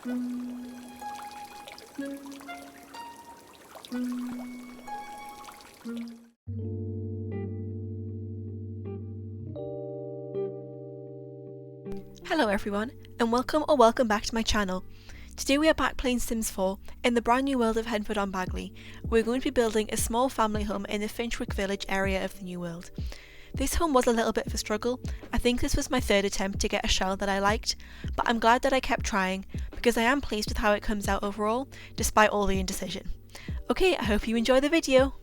Hello everyone, and welcome back to my channel. Today we are back playing Sims 4 in the brand new world of Henford-on-Bagley. We're going to be building a small family home in the Finchwick village area of the new world. This home was a little bit of a struggle. I think this was my third attempt to get a shell that I liked, but I'm glad that I kept trying because I am pleased with how it comes out overall, despite all the indecision. Okay, I hope you enjoy the video.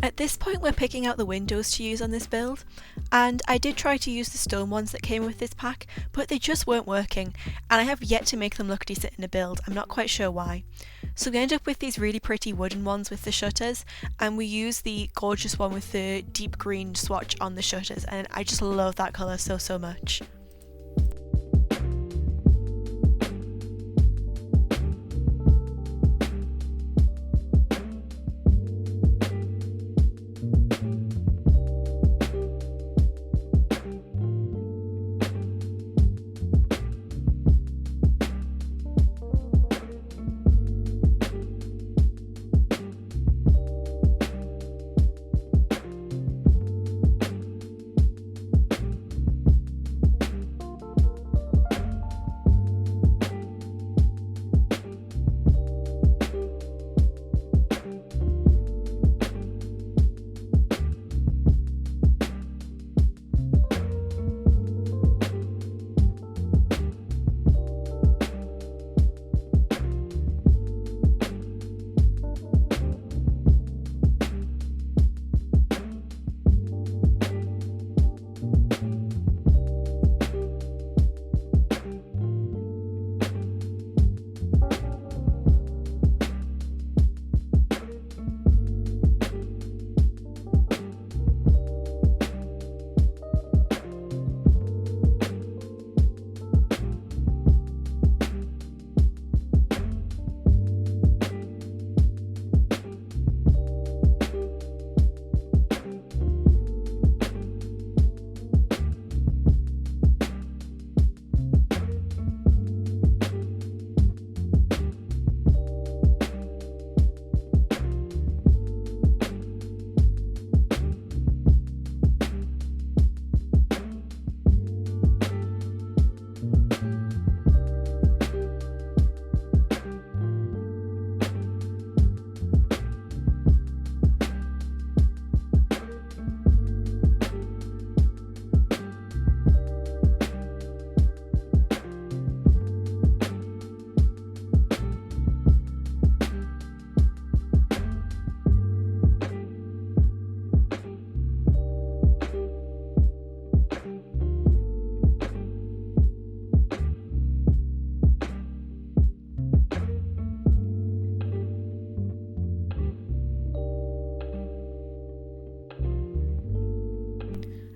At this point we're picking out the windows to use on this build, and I did try to use the stone ones that came with this pack, but they just weren't working, and I have yet to make them look decent in a build. I'm not quite sure why. So we end up with these really pretty wooden ones with the shutters, and we use the gorgeous one with the deep green swatch on the shutters, and I just love that colour so much.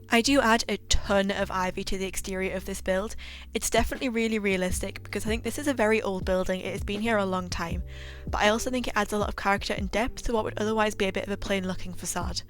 I do add a ton of ivy to the exterior of this build. It's definitely really realistic because I think this is a very old building, it has been here a long time, but I also think it adds a lot of character and depth to what would otherwise be a bit of a plain looking facade.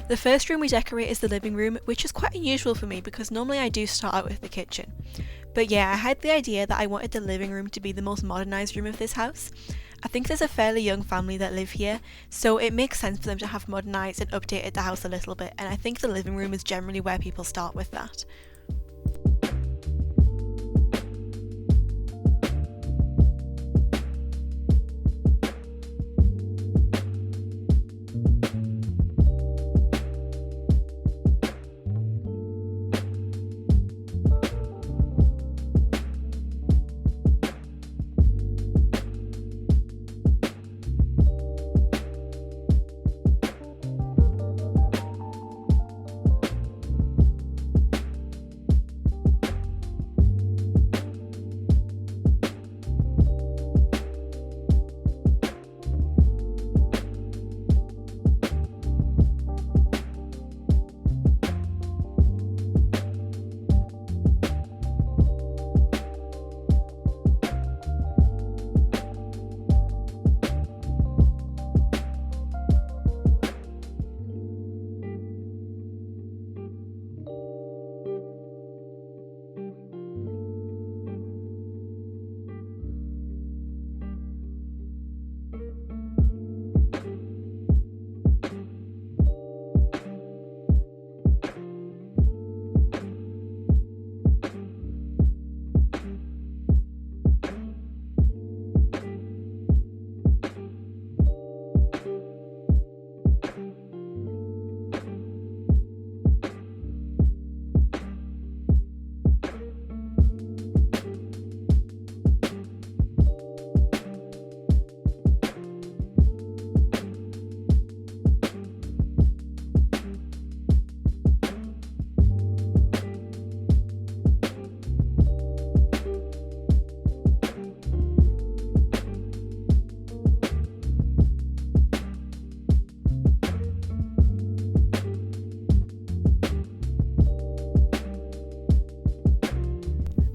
The first room we decorate is the living room, which is quite unusual for me because normally I do start out with the kitchen. But yeah, I had the idea that I wanted the living room to be the most modernised room of this house. I think there's a fairly young family that live here, so it makes sense for them to have modernised and updated the house a little bit, and I think the living room is generally where people start with that.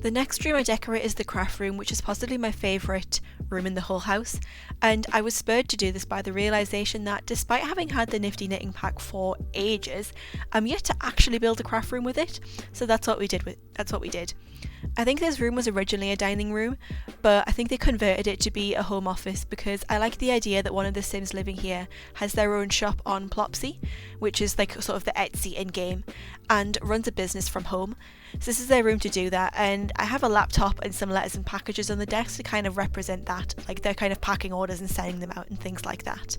The next room I decorate is the craft room, which is possibly my favourite room in the whole house, and I was spurred to do this by the realisation that despite having had the nifty knitting pack for ages, I'm yet to actually build a craft room with it, so that's what we did. I think this room was originally a dining room, but I think they converted it to be a home office because I like the idea that one of the Sims living here has their own shop on Plopsy, which is like sort of the Etsy in-game, and runs a business from home. So this is their room to do that, and I have a laptop and some letters and packages on the desk to kind of represent that, like they're kind of packing orders and sending them out and things like that.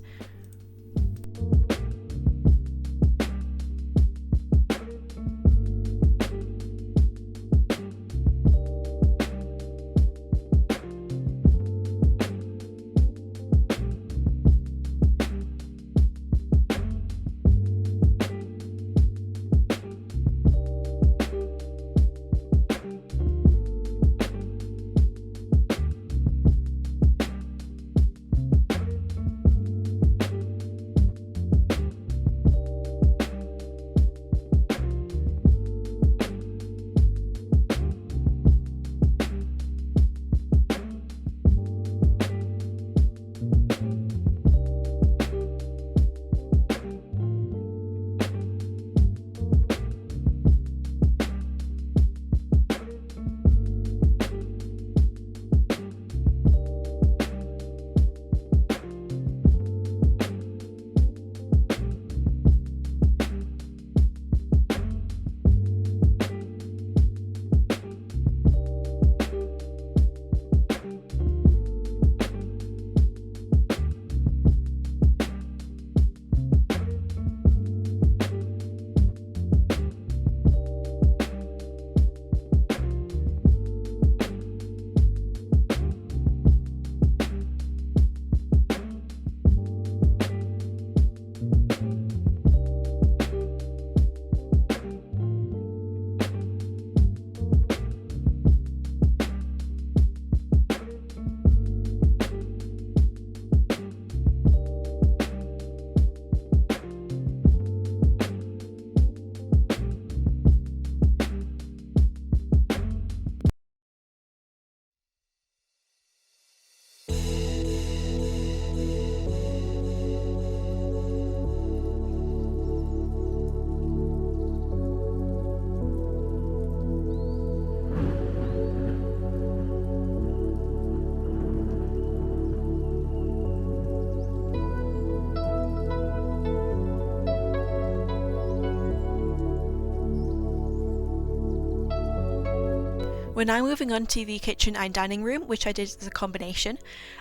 We're now moving on to the kitchen and dining room, which I did as a combination,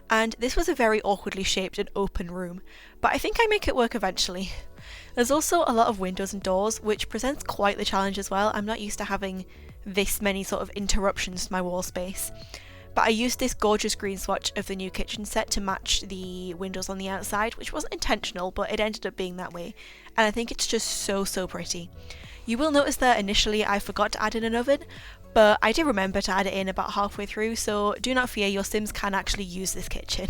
and this was a very awkwardly shaped and open room, but I think I make it work eventually. There's also a lot of windows and doors, which presents quite the challenge as well. I'm not used to having this many sort of interruptions to my wall space. But I used this gorgeous green swatch of the new kitchen set to match the windows on the outside, which wasn't intentional, but it ended up being that way. And I think it's just so pretty. You will notice that initially I forgot to add in an oven, but I did remember to add it in about halfway through, so do not fear, your Sims can actually use this kitchen.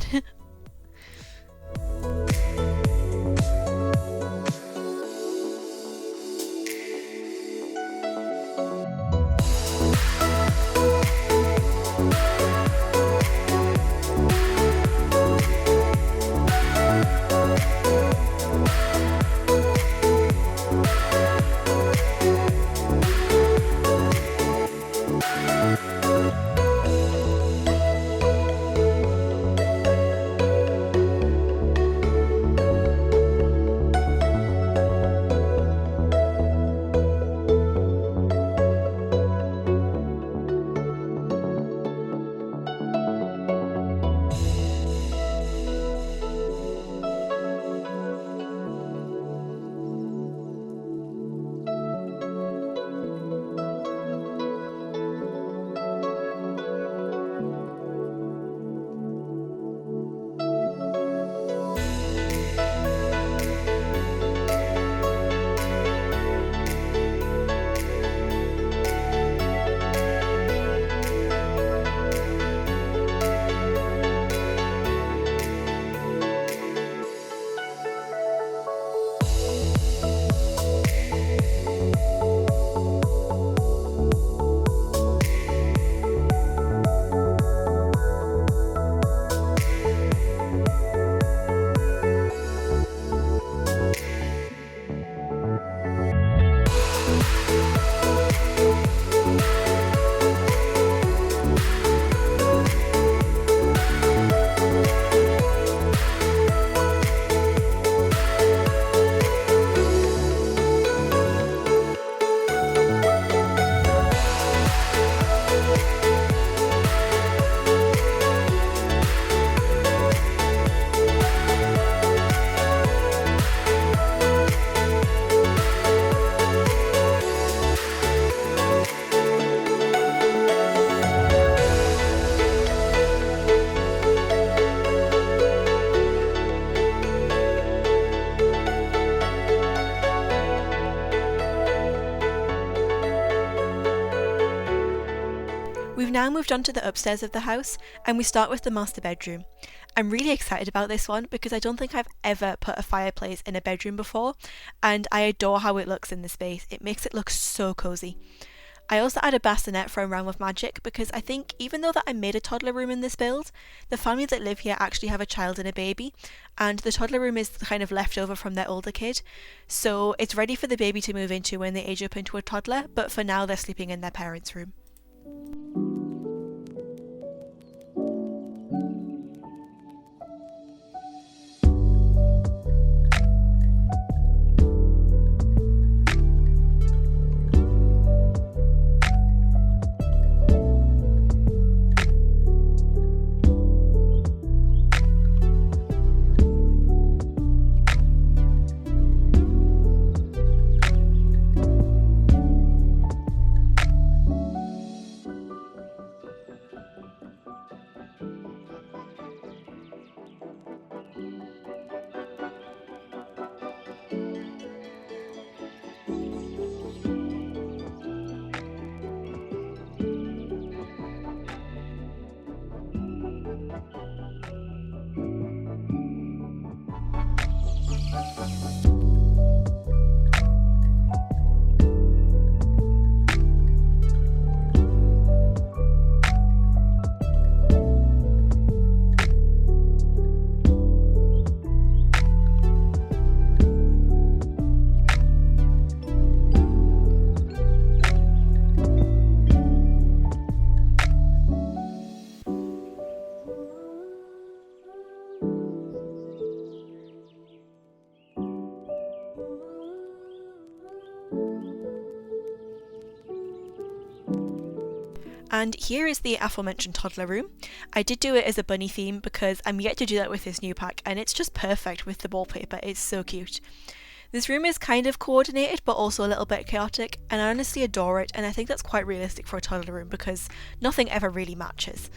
We've now moved on to the upstairs of the house, and we start with the master bedroom. I'm really excited about this one because I don't think I've ever put a fireplace in a bedroom before, and I adore how it looks in the space. It makes it look so cozy. I also add a bassinet from Realm of Magic because I think even though that I made a toddler room in this build, the family that live here actually have a child and a baby, and the toddler room is kind of left over from their older kid, so it's ready for the baby to move into when they age up into a toddler, but for now they're sleeping in their parents' room. And here is the aforementioned toddler room. I did do it as a bunny theme because I'm yet to do that with this new pack, and it's just perfect with the wallpaper. It's so cute. This room is kind of coordinated but also a little bit chaotic, and I honestly adore it, and I think that's quite realistic for a toddler room because nothing ever really matches.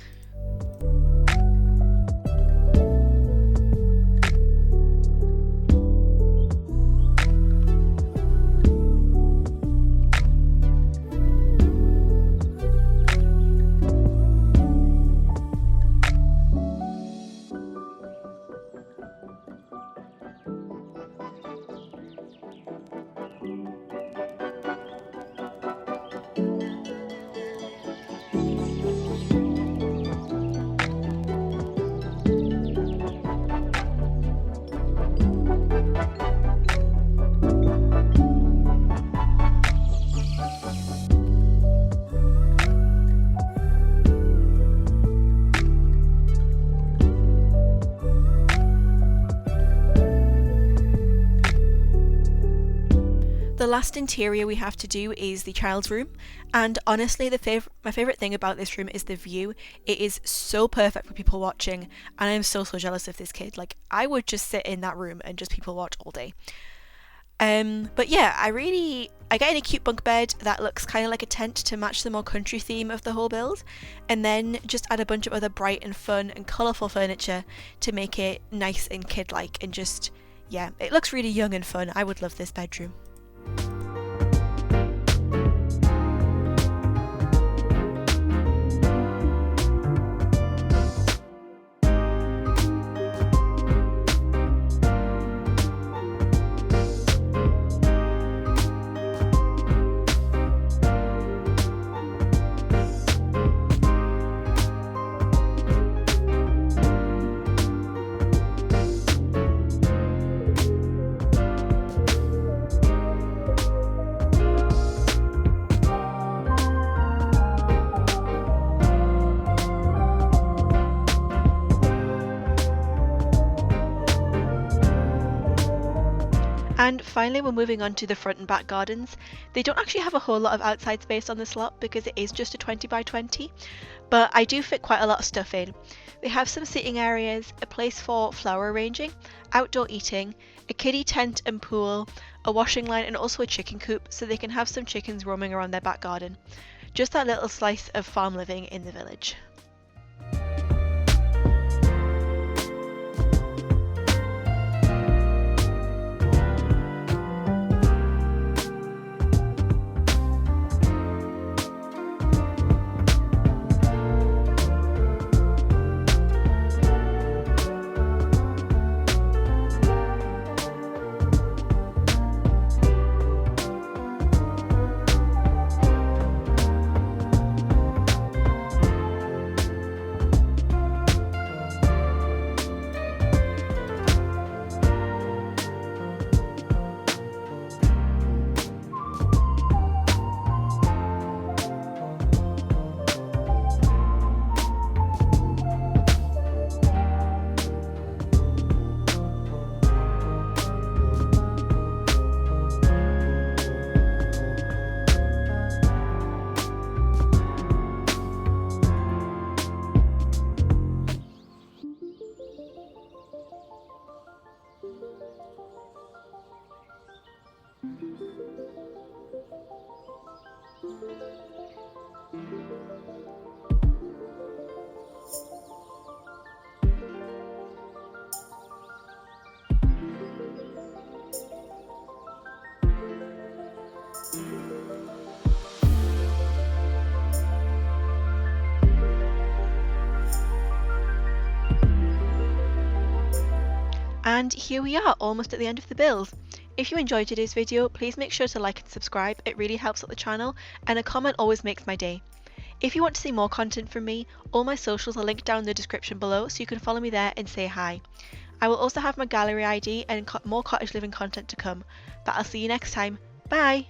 The last interior we have to do is the child's room, and honestly my favourite thing about this room is the view. It is so perfect for people watching, and I'm so jealous of this kid. Like, I would just sit in that room and just people watch all day. But yeah, I get in a cute bunk bed that looks kind of like a tent to match the more country theme of the whole build, and then just add a bunch of other bright and fun and colourful furniture to make it nice and kid-like, and just, yeah, it looks really young and fun. I would love this bedroom. And finally, we're moving on to the front and back gardens. They don't actually have a whole lot of outside space on this lot because it is just a 20 by 20, but I do fit quite a lot of stuff in. They have some seating areas, a place for flower arranging, outdoor eating, a kiddie tent and pool, a washing line, and also a chicken coop so they can have some chickens roaming around their back garden. Just that little slice of farm living in the village. And here we are, almost at the end of the build. If you enjoyed today's video, please make sure to like and subscribe. It really helps out the channel, and a comment always makes my day. If you want to see more content from me, all my socials are linked down in the description below, so you can follow me there and say hi. I will also have my gallery ID and more cottage living content to come. But I'll see you next time. Bye!